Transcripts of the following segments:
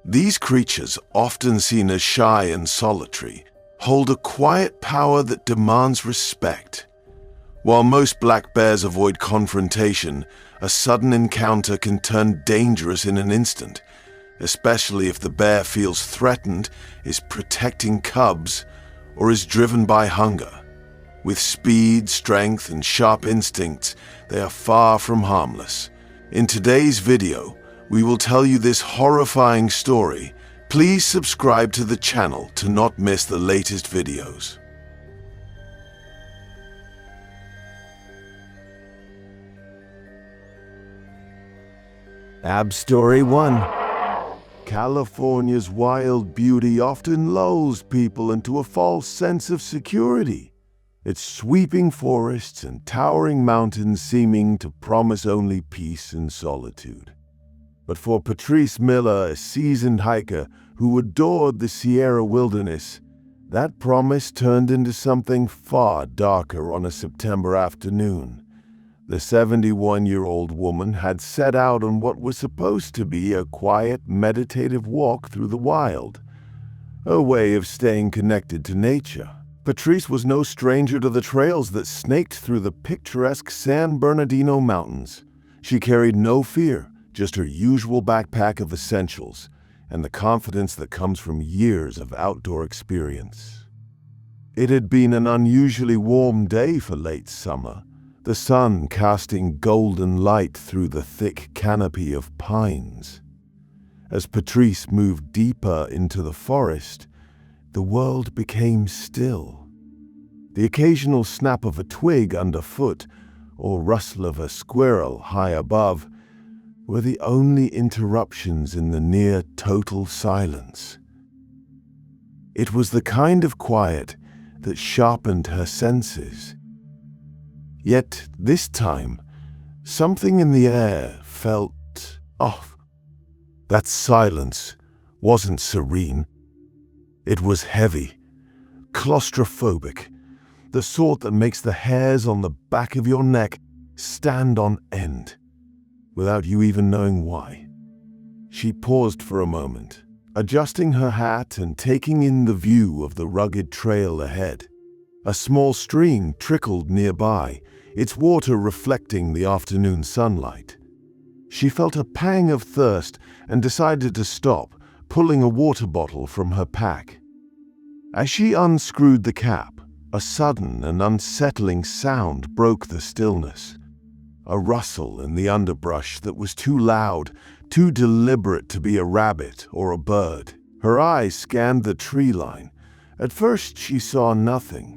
These creatures, often seen as shy and solitary, hold a quiet power that demands respect. While most black bears avoid confrontation, a sudden encounter can turn dangerous in an instant, especially if the bear feels threatened, is protecting cubs, or is driven by hunger. With speed, strength, and sharp instincts, they are far from harmless. In today's video, we will tell you this horrifying story. Please subscribe to the channel to not miss the latest videos. Ab Story 1. California's wild beauty often lulls people into a false sense of security. Its sweeping forests and towering mountains seeming to promise only peace and solitude. But for Patrice Miller, a seasoned hiker who adored the Sierra wilderness, that promise turned into something far darker on a September afternoon. The 71-year-old woman had set out on what was supposed to be a quiet, meditative walk through the wild, a way of staying connected to nature. Patrice was no stranger to the trails that snaked through the picturesque San Bernardino Mountains. She carried no fear, just her usual backpack of essentials, and the confidence that comes from years of outdoor experience. It had been an unusually warm day for late summer, the sun casting golden light through the thick canopy of pines. As Patrice moved deeper into the forest, the world became still. The occasional snap of a twig underfoot or rustle of a squirrel high above were the only interruptions in the near total silence. It was the kind of quiet that sharpened her senses. Yet this time, something in the air felt off. That silence wasn't serene. It was heavy, claustrophobic, the sort that makes the hairs on the back of your neck stand on end, without you even knowing why. She paused for a moment, adjusting her hat and taking in the view of the rugged trail ahead. A small stream trickled nearby, its water reflecting the afternoon sunlight. She felt a pang of thirst and decided to stop, pulling a water bottle from her pack. As she unscrewed the cap, a sudden and unsettling sound broke the stillness. A rustle in the underbrush that was too loud, too deliberate to be a rabbit or a bird. Her eyes scanned the tree line. At first she saw nothing.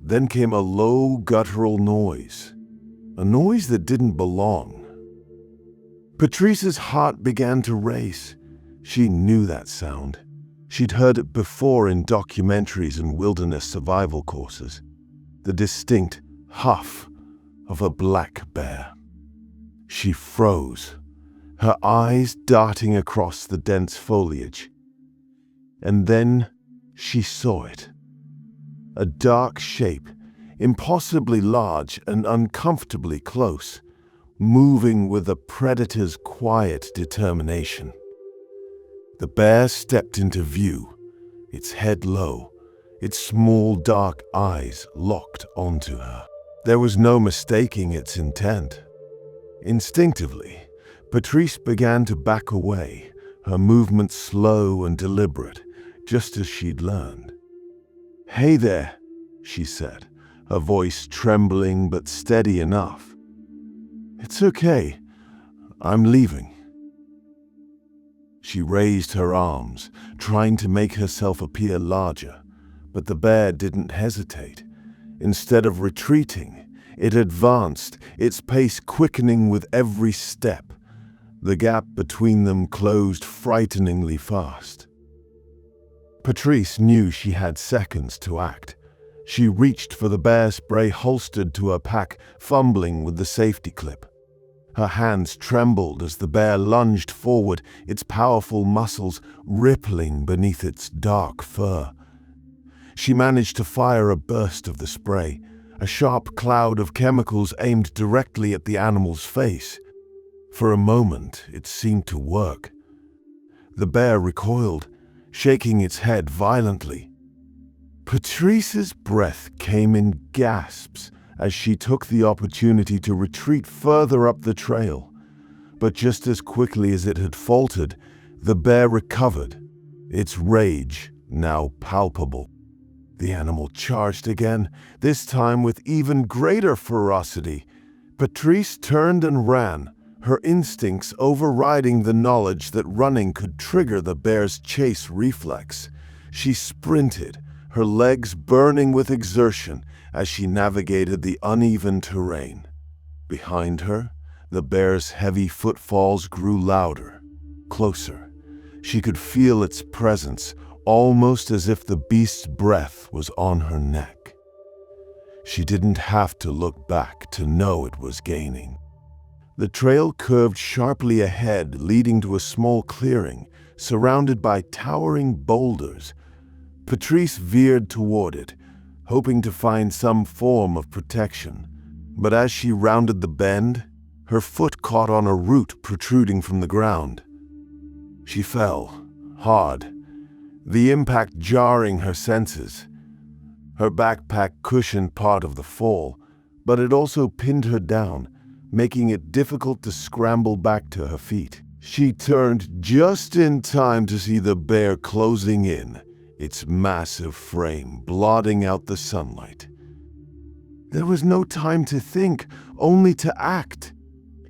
Then came a low, guttural noise. A noise that didn't belong. Patrice's heart began to race. She knew that sound. She'd heard it before in documentaries and wilderness survival courses. The distinct huff of a black bear. She froze, her eyes darting across the dense foliage. And then she saw it. A dark shape, impossibly large and uncomfortably close, moving with a predator's quiet determination. The bear stepped into view, its head low, its small dark eyes locked onto her. There was no mistaking its intent. Instinctively, Patrice began to back away, her movements slow and deliberate, just as she'd learned. "Hey there," she said, her voice trembling but steady enough. "It's okay. I'm leaving." She raised her arms, trying to make herself appear larger, but the bear didn't hesitate. Instead of retreating, it advanced, its pace quickening with every step. The gap between them closed frighteningly fast. Patrice knew she had seconds to act. She reached for the bear spray holstered to her pack, fumbling with the safety clip. Her hands trembled as the bear lunged forward, its powerful muscles rippling beneath its dark fur. She managed to fire a burst of the spray, a sharp cloud of chemicals aimed directly at the animal's face. For a moment, it seemed to work. The bear recoiled, shaking its head violently. Patrice's breath came in gasps as she took the opportunity to retreat further up the trail. But just as quickly as it had faltered, the bear recovered, its rage now palpable. The animal charged again, this time with even greater ferocity. Patrice turned and ran, her instincts overriding the knowledge that running could trigger the bear's chase reflex. She sprinted, her legs burning with exertion as she navigated the uneven terrain. Behind her, the bear's heavy footfalls grew louder, closer. She could feel its presence, almost as if the beast's breath was on her neck. She didn't have to look back to know it was gaining. The trail curved sharply ahead, leading to a small clearing, surrounded by towering boulders. Patrice veered toward it, hoping to find some form of protection. But as she rounded the bend, her foot caught on a root protruding from the ground. She fell, hard, the impact jarring her senses. Her backpack cushioned part of the fall, but it also pinned her down, making it difficult to scramble back to her feet. She turned just in time to see the bear closing in, its massive frame blotting out the sunlight. There was no time to think, only to act.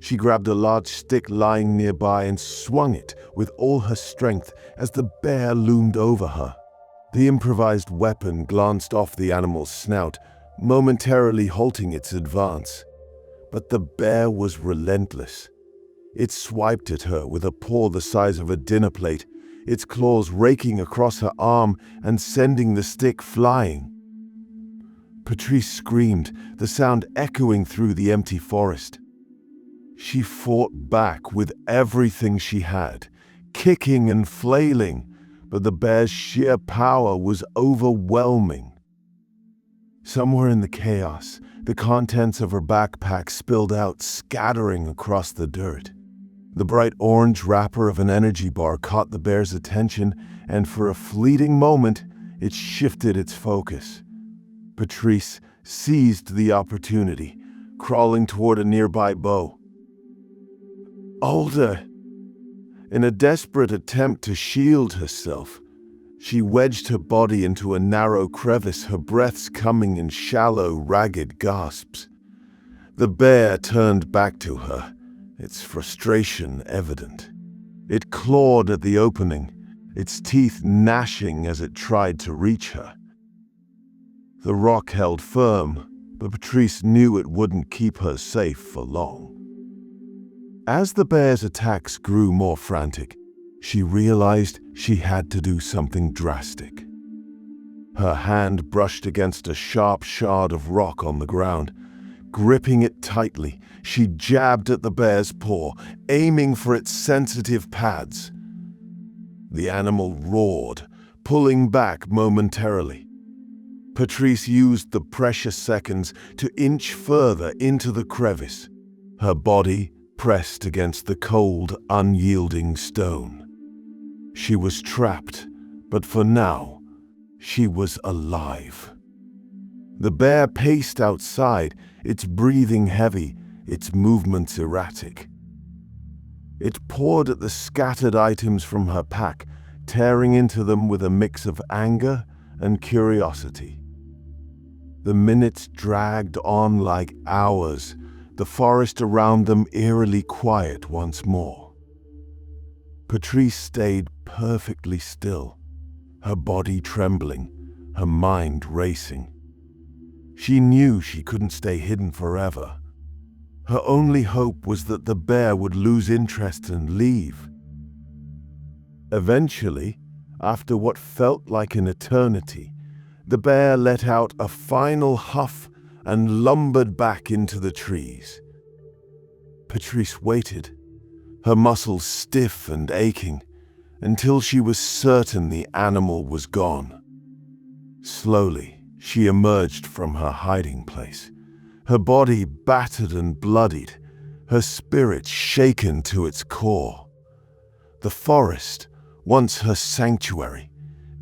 She grabbed a large stick lying nearby and swung it with all her strength as the bear loomed over her. The improvised weapon glanced off the animal's snout, momentarily halting its advance. But the bear was relentless. It swiped at her with a paw the size of a dinner plate, its claws raking across her arm and sending the stick flying. Patrice screamed, the sound echoing through the empty forest. She fought back with everything she had, kicking and flailing, but the bear's sheer power was overwhelming. Somewhere in the chaos, the contents of her backpack spilled out, scattering across the dirt. The bright orange wrapper of an energy bar caught the bear's attention, and for a fleeting moment, it shifted its focus. Patrice seized the opportunity, crawling toward a nearby bow. Older! In a desperate attempt to shield herself, she wedged her body into a narrow crevice, her breaths coming in shallow, ragged gasps. The bear turned back to her, its frustration evident. It clawed at the opening, its teeth gnashing as it tried to reach her. The rock held firm, but Patrice knew it wouldn't keep her safe for long. As the bear's attacks grew more frantic, she realized she had to do something drastic. Her hand brushed against a sharp shard of rock on the ground. Gripping it tightly, she jabbed at the bear's paw, aiming for its sensitive pads. The animal roared, pulling back momentarily. Patrice used the precious seconds to inch further into the crevice, her body pressed against the cold, unyielding stone. She was trapped, but for now, she was alive. The bear paced outside, its breathing heavy, its movements erratic. It pawed at the scattered items from her pack, tearing into them with a mix of anger and curiosity. The minutes dragged on like hours, the forest around them eerily quiet once more. Patrice stayed perfectly still, her body trembling, her mind racing. She knew she couldn't stay hidden forever. Her only hope was that the bear would lose interest and leave. Eventually, after what felt like an eternity, the bear let out a final huff and lumbered back into the trees. Patrice waited, her muscles stiff and aching, until she was certain the animal was gone. Slowly, she emerged from her hiding place, her body battered and bloodied, her spirit shaken to its core. The forest, once her sanctuary,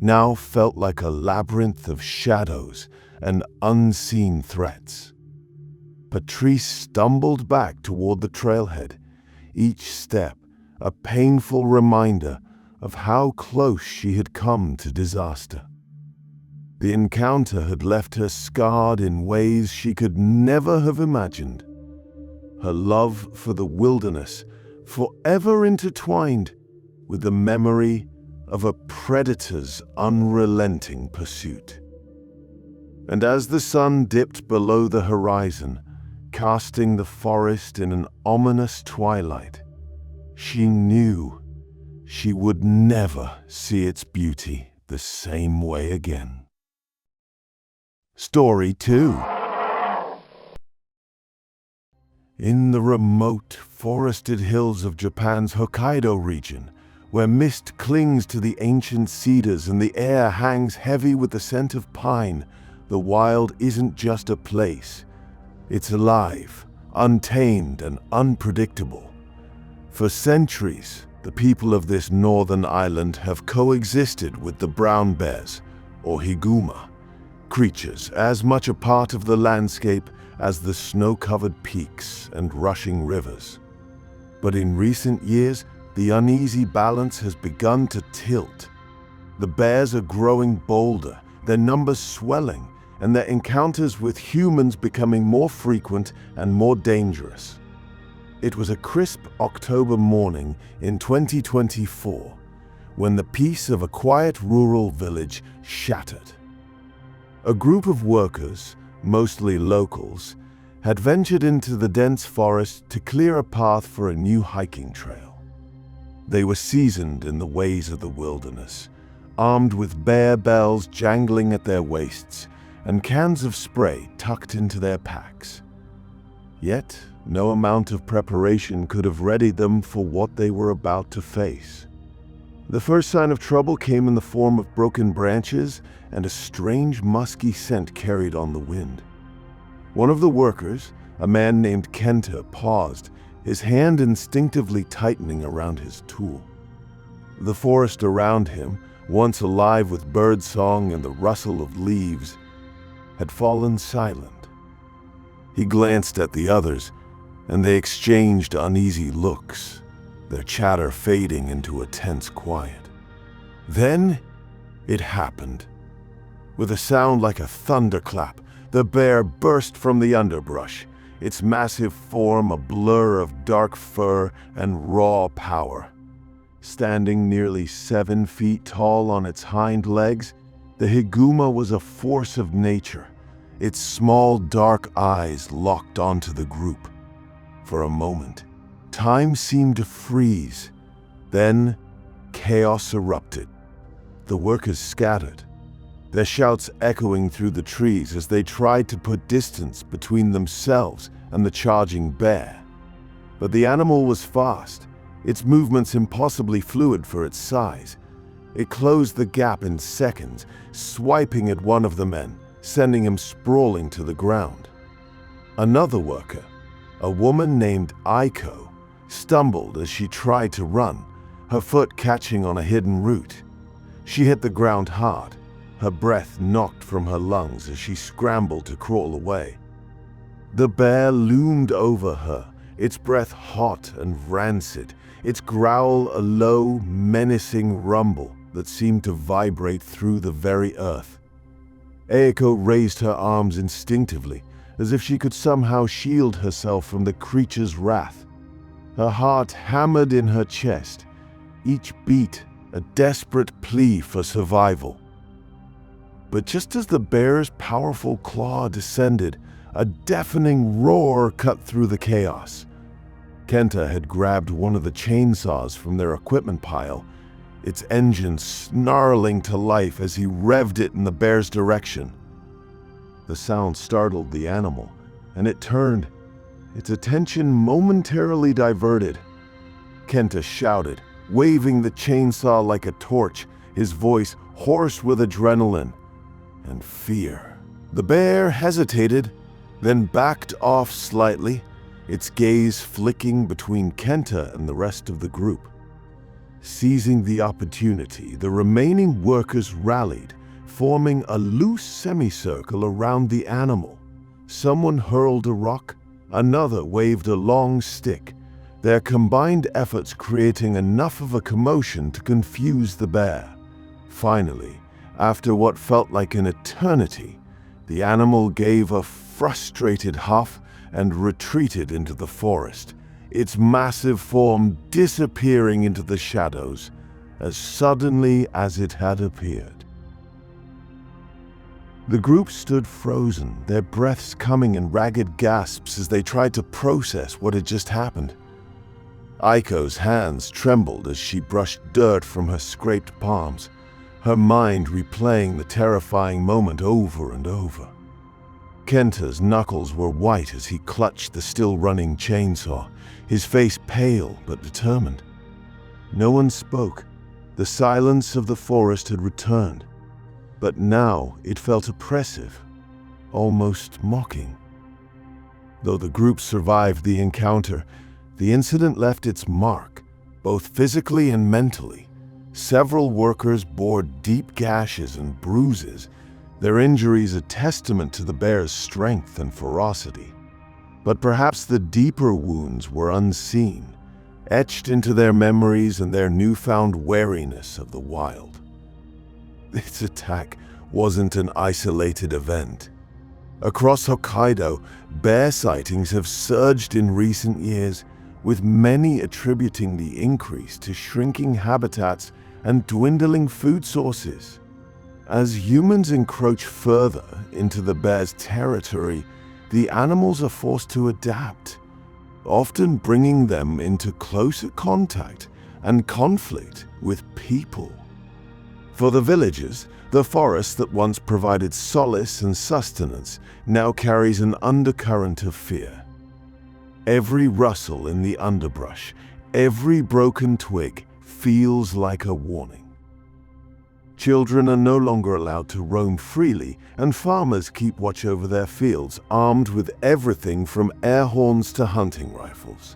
now felt like a labyrinth of shadows and unseen threats. Patrice stumbled back toward the trailhead, each step a painful reminder of how close she had come to disaster. The encounter had left her scarred in ways she could never have imagined. Her love for the wilderness forever intertwined with the memory of a predator's unrelenting pursuit. And as the sun dipped below the horizon, casting the forest in an ominous twilight, she knew she would never see its beauty the same way again. Story 2. In the remote, forested hills of Japan's Hokkaido region, where mist clings to the ancient cedars and the air hangs heavy with the scent of pine, the wild isn't just a place. It's alive, untamed, and unpredictable. For centuries, the people of this northern island have coexisted with the brown bears, or higuma, creatures as much a part of the landscape as the snow-covered peaks and rushing rivers. But in recent years, the uneasy balance has begun to tilt. The bears are growing bolder, their numbers swelling, and their encounters with humans becoming more frequent and more dangerous. It was a crisp October morning in 2024 when the peace of a quiet rural village shattered. A group of workers, mostly locals, had ventured into the dense forest to clear a path for a new hiking trail. They were seasoned in the ways of the wilderness, armed with bear bells jangling at their waists and cans of spray tucked into their packs. Yet, no amount of preparation could have readied them for what they were about to face. The first sign of trouble came in the form of broken branches and a strange musky scent carried on the wind. One of the workers, a man named Kenta, paused, his hand instinctively tightening around his tool. The forest around him, once alive with birdsong and the rustle of leaves, had fallen silent. He glanced at the others, and they exchanged uneasy looks, their chatter fading into a tense quiet. Then it happened. With a sound like a thunderclap, the bear burst from the underbrush, its massive form a blur of dark fur and raw power. Standing nearly 7 feet tall on its hind legs, the higuma was a force of nature, its small dark eyes locked onto the group. For a moment, time seemed to freeze. Then, chaos erupted. The workers scattered, their shouts echoing through the trees as they tried to put distance between themselves and the charging bear. But the animal was fast, its movements impossibly fluid for its size. It closed the gap in seconds, swiping at one of the men, sending him sprawling to the ground. Another worker, a woman named Aiko, stumbled as she tried to run, her foot catching on a hidden root. She hit the ground hard, her breath knocked from her lungs as she scrambled to crawl away. The bear loomed over her, its breath hot and rancid, its growl a low, menacing rumble that seemed to vibrate through the very earth. Aiko raised her arms instinctively, as if she could somehow shield herself from the creature's wrath. Her heart hammered in her chest, each beat a desperate plea for survival. But just as the bear's powerful claw descended, a deafening roar cut through the chaos. Kenta had grabbed one of the chainsaws from their equipment pile, its engine snarling to life as he revved it in the bear's direction. The sound startled the animal, and it turned, its attention momentarily diverted. Kenta shouted, waving the chainsaw like a torch, his voice hoarse with adrenaline and fear. The bear hesitated, then backed off slightly, its gaze flicking between Kenta and the rest of the group. Seizing the opportunity, the remaining workers rallied, forming a loose semicircle around the animal. Someone hurled a rock, another waved a long stick, their combined efforts creating enough of a commotion to confuse the bear. Finally, after what felt like an eternity, the animal gave a frustrated huff and retreated into the forest, its massive form disappearing into the shadows as suddenly as it had appeared. The group stood frozen, their breaths coming in ragged gasps as they tried to process what had just happened. Aiko's hands trembled as she brushed dirt from her scraped palms, her mind replaying the terrifying moment over and over. Kenta's knuckles were white as he clutched the still-running chainsaw, his face pale but determined. No one spoke. The silence of the forest had returned, but now it felt oppressive, almost mocking. Though the group survived the encounter, the incident left its mark, both physically and mentally. Several workers bore deep gashes and bruises, their injuries a testament to the bear's strength and ferocity. But perhaps the deeper wounds were unseen, etched into their memories and their newfound wariness of the wild. This attack wasn't an isolated event. Across Hokkaido, bear sightings have surged in recent years, with many attributing the increase to shrinking habitats and dwindling food sources. As humans encroach further into the bear's territory, the animals are forced to adapt, often bringing them into closer contact and conflict with people. For the villagers, the forest that once provided solace and sustenance now carries an undercurrent of fear. Every rustle in the underbrush, every broken twig feels like a warning. Children are no longer allowed to roam freely, and farmers keep watch over their fields, armed with everything from air horns to hunting rifles.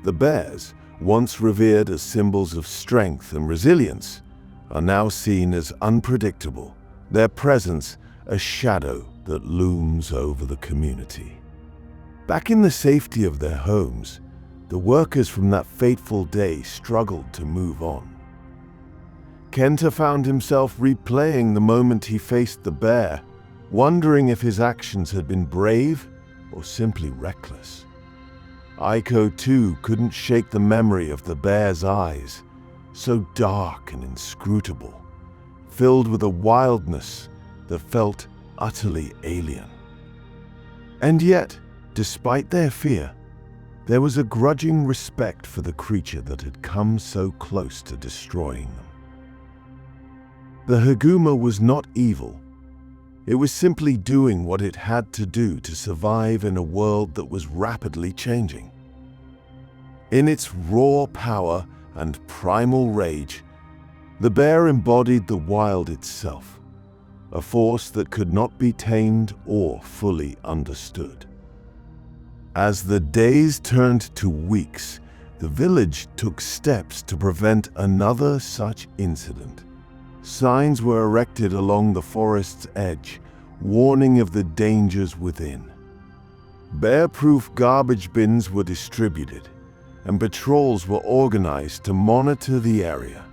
The bears, once revered as symbols of strength and resilience, are now seen as unpredictable, their presence a shadow that looms over the community. Back in the safety of their homes, the workers from that fateful day struggled to move on. Kenta found himself replaying the moment he faced the bear, wondering if his actions had been brave or simply reckless. Aiko, too, couldn't shake the memory of the bear's eyes, so dark and inscrutable, filled with a wildness that felt utterly alien. And yet, despite their fear, there was a grudging respect for the creature that had come so close to destroying them. The Haguma was not evil. It was simply doing what it had to do to survive in a world that was rapidly changing. In its raw power and primal rage, the bear embodied the wild itself, a force that could not be tamed or fully understood. As the days turned to weeks, the village took steps to prevent another such incident. Signs were erected along the forest's edge, warning of the dangers within. Bear-proof garbage bins were distributed, and patrols were organized to monitor the area.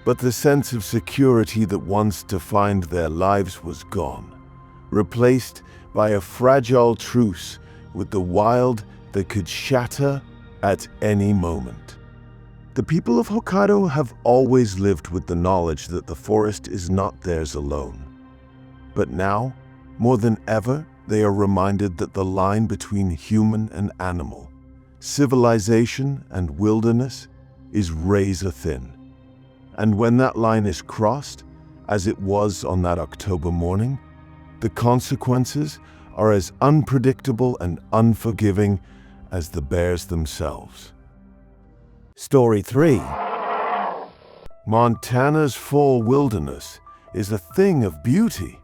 But the sense of security that once defined their lives was gone, replaced by a fragile truce with the wild that could shatter at any moment. The people of Hokkaido have always lived with the knowledge that the forest is not theirs alone. But now, more than ever, they are reminded that the line between human and animal, civilization and wilderness, is razor thin. And when that line is crossed, as it was on that October morning, the consequences are as unpredictable and unforgiving as the bears themselves. Story 3. Montana's fall wilderness is a thing of beauty.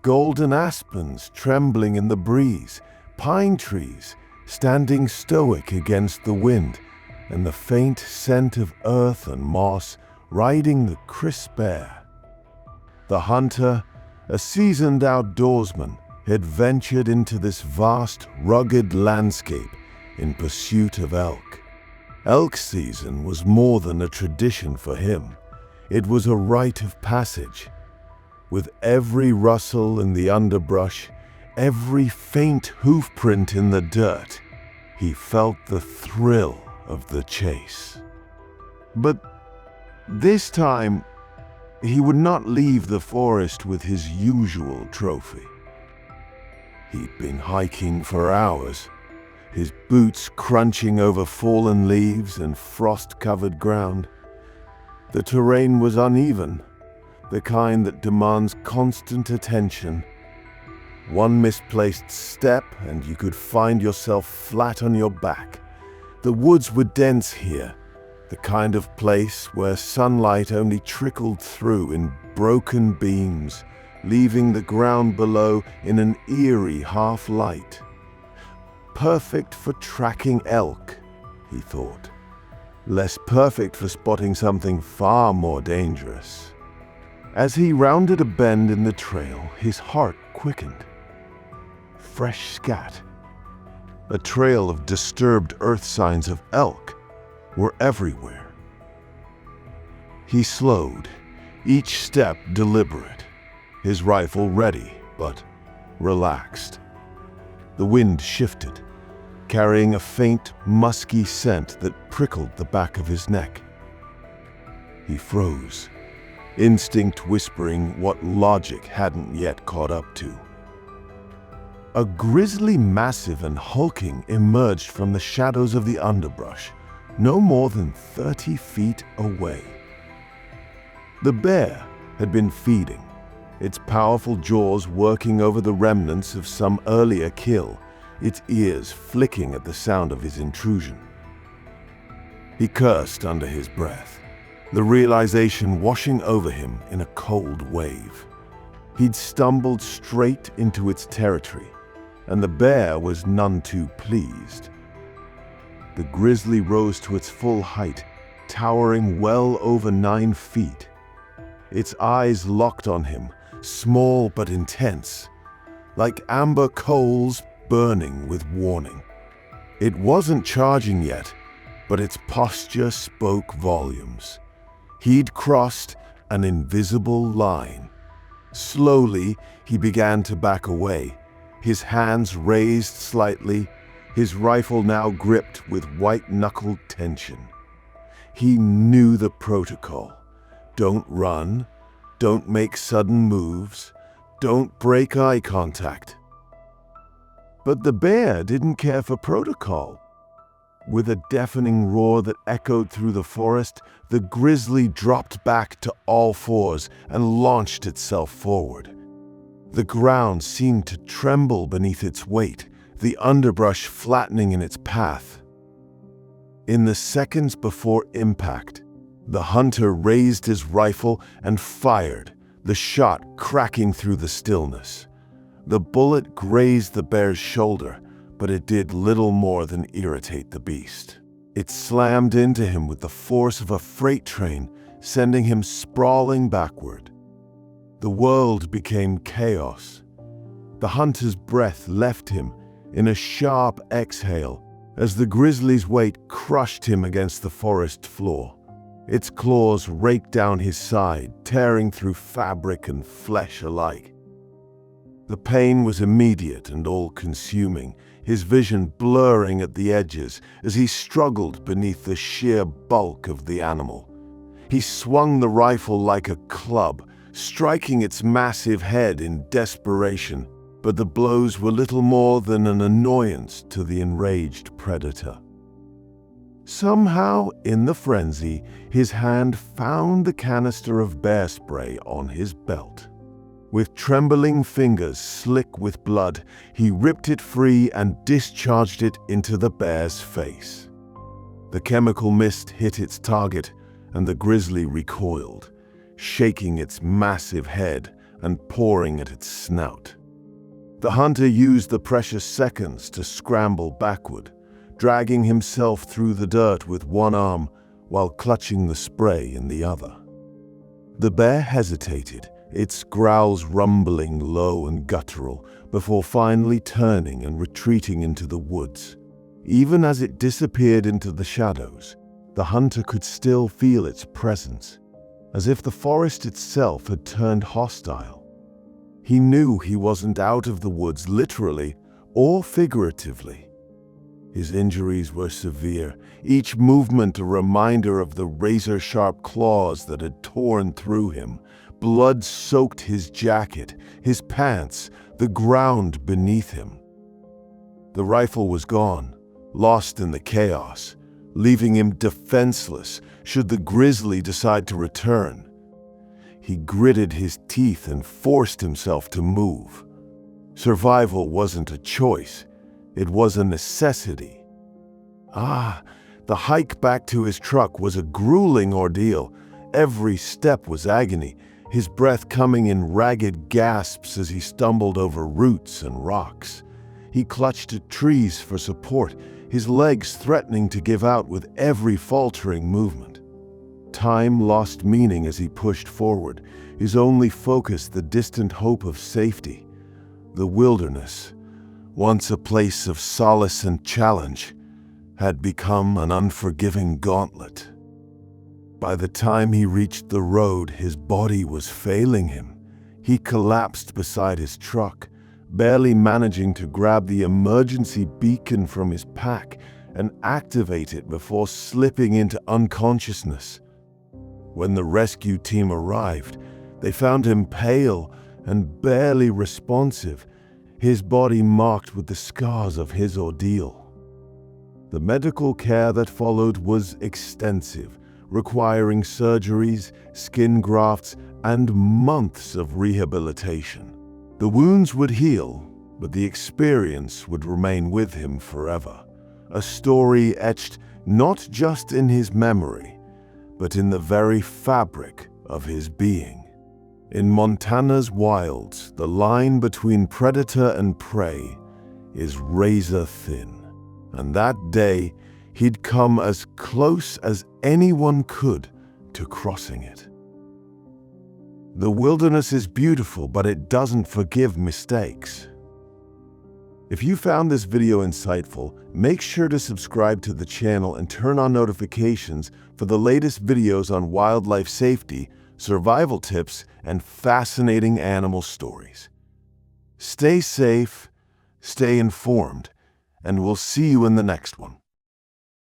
Golden aspens trembling in the breeze, pine trees standing stoic against the wind, and the faint scent of earth and moss riding the crisp air. The hunter, a seasoned outdoorsman, had ventured into this vast, rugged landscape in pursuit of elk. Elk season was more than a tradition for him. It was a rite of passage. With every rustle in the underbrush, every faint hoofprint in the dirt, he felt the thrill of the chase. But this time, he would not leave the forest with his usual trophy. He'd been hiking for hours, his boots crunching over fallen leaves and frost-covered ground. The terrain was uneven, the kind that demands constant attention. One misplaced step and you could find yourself flat on your back. The woods were dense here, the kind of place where sunlight only trickled through in broken beams, leaving the ground below in an eerie half-light. Perfect for tracking elk, he thought. Less perfect for spotting something far more dangerous. As he rounded a bend in the trail, his heart quickened. Fresh scat. A trail of disturbed earth signs of elk were everywhere. He slowed, each step deliberate, his rifle ready but relaxed. The wind shifted, carrying a faint, musky scent that prickled the back of his neck. He froze, instinct whispering what logic hadn't yet caught up to. A grizzly, massive and hulking, emerged from the shadows of the underbrush, no more than 30 feet away. The bear had been feeding, its powerful jaws working over the remnants of some earlier kill, its ears flicking at the sound of his intrusion. He cursed under his breath, the realization washing over him in a cold wave. He'd stumbled straight into its territory, and the bear was none too pleased. The grizzly rose to its full height, towering well over 9 feet. Its eyes locked on him, small but intense, like amber coals burning with warning. It wasn't charging yet, but its posture spoke volumes. He'd crossed an invisible line. Slowly, he began to back away, his hands raised slightly, his rifle now gripped with white-knuckled tension. He knew the protocol. Don't run, don't make sudden moves, don't break eye contact. But the bear didn't care for protocol. With a deafening roar that echoed through the forest, the grizzly dropped back to all fours and launched itself forward. The ground seemed to tremble beneath its weight, the underbrush flattening in its path. In the seconds before impact, the hunter raised his rifle and fired, the shot cracking through the stillness. The bullet grazed the bear's shoulder, but it did little more than irritate the beast. It slammed into him with the force of a freight train, sending him sprawling backward. The world became chaos. The hunter's breath left him in a sharp exhale as the grizzly's weight crushed him against the forest floor. Its claws raked down his side, tearing through fabric and flesh alike. The pain was immediate and all-consuming, his vision blurring at the edges as he struggled beneath the sheer bulk of the animal. He swung the rifle like a club, striking its massive head in desperation, but the blows were little more than an annoyance to the enraged predator. Somehow, in the frenzy, his hand found the canister of bear spray on his belt. With trembling fingers slick with blood, he ripped it free and discharged it into the bear's face. The chemical mist hit its target, and the grizzly recoiled, shaking its massive head and pawing at its snout. The hunter used the precious seconds to scramble backward, dragging himself through the dirt with one arm while clutching the spray in the other. The bear hesitated, its growls rumbling low and guttural, before finally turning and retreating into the woods. Even as it disappeared into the shadows, the hunter could still feel its presence, as if the forest itself had turned hostile. He knew he wasn't out of the woods literally or figuratively. His injuries were severe, each movement a reminder of the razor-sharp claws that had torn through him. Blood soaked his jacket, his pants, the ground beneath him. The rifle was gone, lost in the chaos, leaving him defenseless should the grizzly decide to return. He gritted his teeth and forced himself to move. Survival wasn't a choice, it was a necessity. The hike back to his truck was a grueling ordeal. Every step was agony, his breath coming in ragged gasps as he stumbled over roots and rocks. He clutched at trees for support, his legs threatening to give out with every faltering movement. Time lost meaning as he pushed forward, his only focus the distant hope of safety. The wilderness, once a place of solace and challenge, had become an unforgiving gauntlet. By the time he reached the road, his body was failing him. He collapsed beside his truck, barely managing to grab the emergency beacon from his pack and activate it before slipping into unconsciousness. When the rescue team arrived, they found him pale and barely responsive, his body marked with the scars of his ordeal. The medical care that followed was extensive, requiring surgeries, skin grafts, and months of rehabilitation. The wounds would heal, but the experience would remain with him forever, a story etched not just in his memory, but in the very fabric of his being. In Montana's wilds, the line between predator and prey is razor thin, and that day he'd come as close as anyone could to crossing it. The wilderness is beautiful, but it doesn't forgive mistakes. If you found this video insightful, make sure to subscribe to the channel and turn on notifications for the latest videos on wildlife safety, survival tips, and fascinating animal stories. Stay safe, stay informed, and we'll see you in the next one.